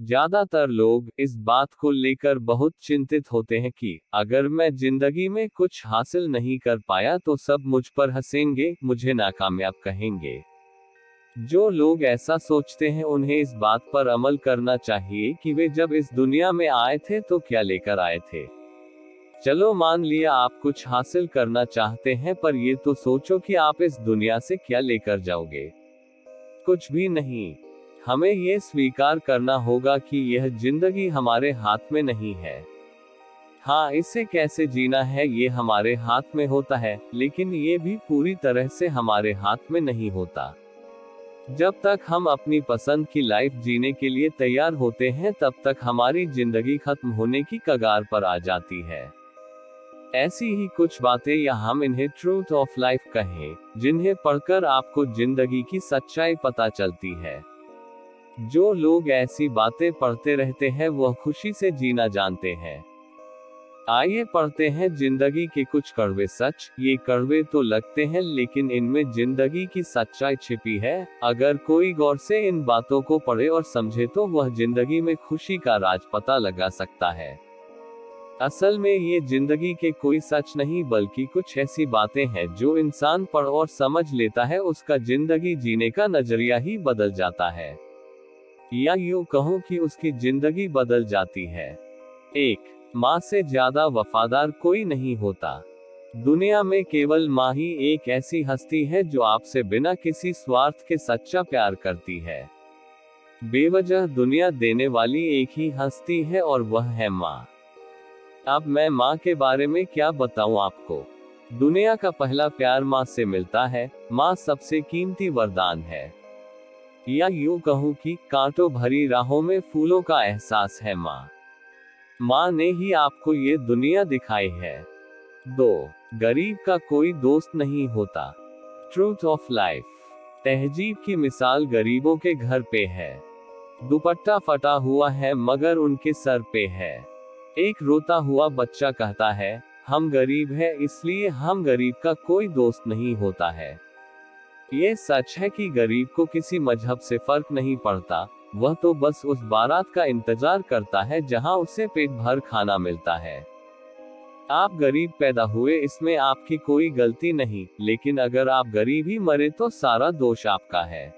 ज्यादातर लोग इस बात को लेकर बहुत चिंतित होते हैं कि अगर मैं जिंदगी में कुछ हासिल नहीं कर पाया तो सब मुझ पर हंसेंगे, मुझे नाकामयाब कहेंगे। जो लोग ऐसा सोचते हैं उन्हें इस बात पर अमल करना चाहिए कि वे जब इस दुनिया में आए थे तो क्या लेकर आए थे। चलो मान लिया आप कुछ हासिल करना चाहते हैं, पर ये तो सोचो कि आप इस दुनिया से क्या लेकर जाओगे। कुछ भी नहीं। हमें ये स्वीकार करना होगा कि यह जिंदगी हमारे हाथ में नहीं है। हाँ, इसे कैसे जीना है ये हमारे हाथ में होता है, लेकिन ये भी पूरी तरह से हमारे हाथ में नहीं होता। जब तक हम अपनी पसंद की लाइफ जीने के लिए तैयार होते हैं तब तक हमारी जिंदगी खत्म होने की कगार पर आ जाती है। ऐसी ही कुछ बातें, या हम इन्हें ट्रूथ ऑफ लाइफ कहें, जिन्हें पढ़कर आपको जिंदगी की सच्चाई पता चलती है। जो लोग ऐसी बातें पढ़ते रहते हैं वह खुशी से जीना जानते हैं। आइए पढ़ते हैं जिंदगी के कुछ कड़वे सच। ये कड़वे तो लगते हैं लेकिन इनमें जिंदगी की सच्चाई छिपी है। अगर कोई गौर से इन बातों को पढ़े और समझे तो वह जिंदगी में खुशी का राज पता लगा सकता है। असल में ये जिंदगी के कोई सच नहीं बल्कि कुछ ऐसी बातें हैं जो इंसान पढ़ और समझ लेता है, उसका जिंदगी जीने का नजरिया ही बदल जाता है, या यूं कहूं कि उसकी जिंदगी बदल जाती है। एक, माँ से ज्यादा वफादार कोई नहीं होता। दुनिया में केवल माँ ही एक ऐसी हस्ती है जो आपसे बिना किसी स्वार्थ के सच्चा प्यार करती है। बेवजह दुनिया देने वाली एक ही हस्ती है और वह है माँ। अब मैं माँ के बारे में क्या बताऊं आपको। दुनिया का पहला प्यार माँ से मिलता है। माँ सबसे कीमती वरदान है, या यूं कहूं कि कांटों भरी राहों में फूलों का एहसास है माँ। माँ ने ही आपको ये दुनिया दिखाई है। 2, गरीब का कोई दोस्त नहीं होता। Truth of life. तहजीब की मिसाल गरीबों के घर पे है। दुपट्टा फटा हुआ है मगर उनके सर पे है। एक रोता हुआ बच्चा कहता है, हम गरीब हैं इसलिए हम गरीब का कोई दोस्त नहीं होता है। ये सच है कि गरीब को किसी मजहब से फर्क नहीं पड़ता, वह तो बस उस बारात का इंतजार करता है जहां उसे पेट भर खाना मिलता है। आप गरीब पैदा हुए इसमें आपकी कोई गलती नहीं, लेकिन अगर आप गरीब ही मरे तो सारा दोष आपका है।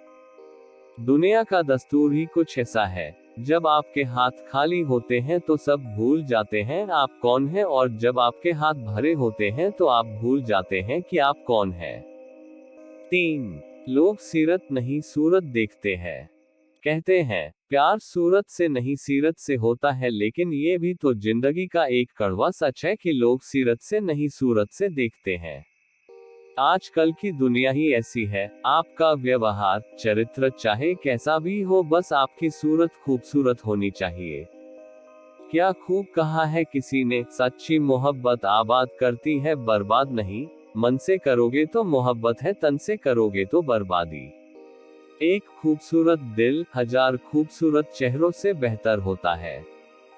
दुनिया का दस्तूर ही कुछ ऐसा है, जब आपके हाथ खाली होते हैं तो सब भूल जाते हैं आप कौन हैं, और जब आपके हाथ भरे होते हैं तो आप भूल जाते हैं कि आप कौन हैं। 3, लोग सीरत नहीं सूरत देखते हैं। कहते हैं प्यार सूरत से नहीं सीरत से होता है, लेकिन ये भी तो जिंदगी का एक कड़वा सच है कि लोग सीरत से नहीं सूरत से देखते हैं। आजकल की दुनिया ही ऐसी है। आपका व्यवहार, चरित्र चाहे कैसा भी हो, बस आपकी सूरत खूबसूरत होनी चाहिए। क्या खूब कहा है किसी ने, सच्ची मोहब्बत आबाद करती है बर्बाद नहीं। मन से करोगे तो मोहब्बत है, तन से करोगे तो बर्बादी। एक खूबसूरत दिल 1000 खूबसूरत चेहरों से बेहतर होता है।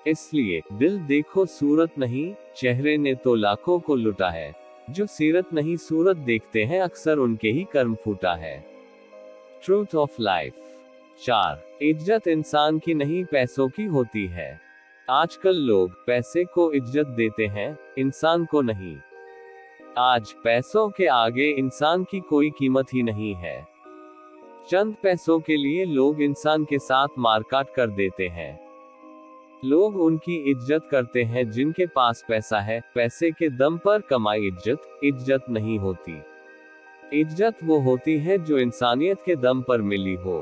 इसलिए दिल देखो सूरत नहीं, चेहरे ने तो लाखों को लुटा है। जो सीरत नहीं सूरत देखते हैं अक्सर उनके ही कर्म फूटा है। Truth of life. 4, इज्जत इंसान की नहीं पैसों की होती है। आजकल लोग पैसे को इज्जत देते हैं, इंसान को नहीं। आज पैसों के आगे इंसान की कोई कीमत ही नहीं है। चंद पैसों के लिए लोग इंसान के साथ मारकाट कर देते हैं। लोग उनकी इज्जत करते हैं जिनके पास पैसा है। पैसे के दम पर कमाई इज्जत नहीं होती। इज्जत वो होती है जो इंसानियत के दम पर मिली हो।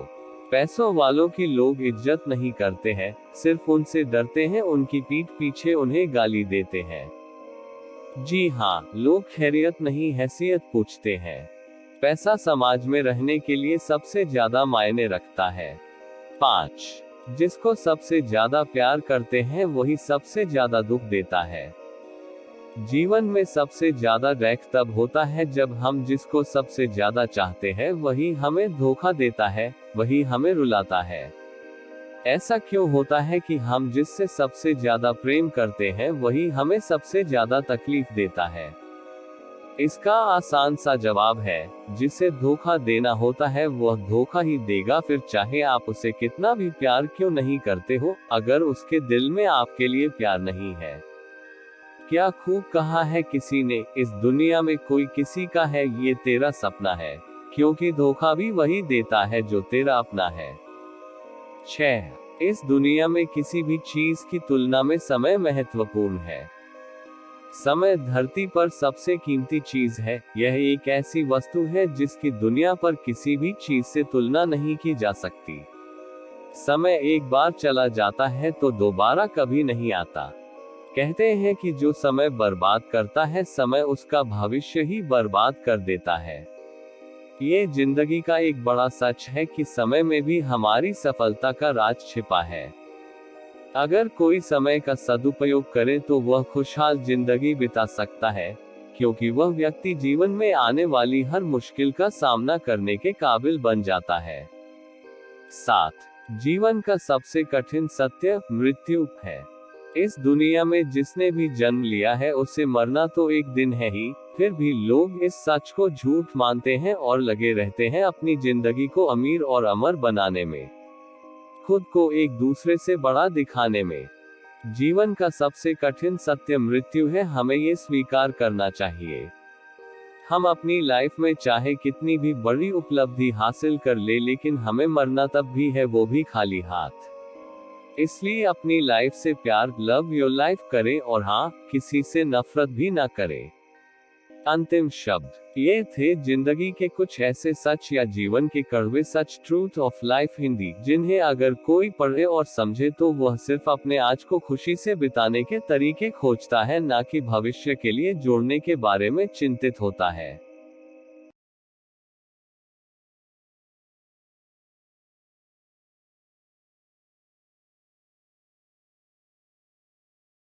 पैसों वालों की लोग इज्जत नहीं करते हैं, सिर्फ उनसे डरते हैं, उनकी पीठ पीछे उन्हें गाली देते हैं। जी हाँ, लोग खैरियत नहीं हैसियत पूछते हैं। पैसा समाज में रहने के लिए सबसे ज्यादा मायने रखता है। 5, जिसको सबसे ज्यादा प्यार करते हैं वही सबसे ज्यादा दुख देता है। जीवन में सबसे ज्यादा रैक तब होता है जब हम जिसको सबसे ज्यादा चाहते हैं वही हमें धोखा देता है, वही हमें रुलाता है। ऐसा क्यों होता है कि हम जिससे सबसे ज्यादा प्रेम करते हैं वही हमें सबसे ज्यादा तकलीफ देता है। इसका आसान सा जवाब है, जिसे धोखा देना होता है वह धोखा ही देगा, फिर चाहे आप उसे कितना भी प्यार क्यों नहीं करते हो, अगर उसके दिल में आपके लिए प्यार नहीं है। क्या खूब कहा है किसी ने, इस दुनिया में कोई किसी का है ये तेरा सपना है, क्योंकि धोखा भी वही देता है जो तेरा अपना है। 6. इस दुनिया में किसी भी चीज की तुलना में समय महत्वपूर्ण है। समय धरती पर सबसे कीमती चीज है, यह एक ऐसी वस्तु है जिसकी दुनिया पर किसी भी चीज से तुलना नहीं की जा सकती। समय एक बार चला जाता है तो दोबारा कभी नहीं आता। कहते हैं कि जो समय बर्बाद करता है समय उसका भविष्य ही बर्बाद कर देता है। ये जिंदगी का एक बड़ा सच है कि समय में भी हमारी सफलता का राज छिपा है। अगर कोई समय का सदुपयोग करे तो वह खुशहाल जिंदगी बिता सकता है, क्योंकि वह व्यक्ति जीवन में आने वाली हर मुश्किल का सामना करने के काबिल बन जाता है। 7. जीवन का सबसे कठिन सत्य मृत्यु है। इस दुनिया में जिसने भी जन्म लिया है उसे मरना तो एक दिन है ही, फिर भी लोग इस सच को झूठ मानते हैं और लगे रहते हैं अपनी जिंदगी को अमीर और अमर बनाने में, खुद को एक दूसरे से बड़ा दिखाने में। जीवन का सबसे कठिन सत्य मृत्यु है, हमें ये स्वीकार करना चाहिए। हम अपनी लाइफ में चाहे कितनी भी बड़ी उपलब्धि हासिल कर ले, लेकिन हमें मरना तब भी है, वो भी खाली हाथ। इसलिए अपनी लाइफ से प्यार, लव योर लाइफ करें, और हाँ, किसी से नफरत भी ना करें। अंतिम शब्द ये थे जिंदगी के कुछ ऐसे सच या जीवन के कड़वे सच, ट्रूथ ऑफ लाइफ हिंदी, जिन्हें अगर कोई पढ़े और समझे तो वह सिर्फ अपने आज को खुशी से बिताने के तरीके खोजता है, ना कि भविष्य के लिए जोड़ने के बारे में चिंतित होता है।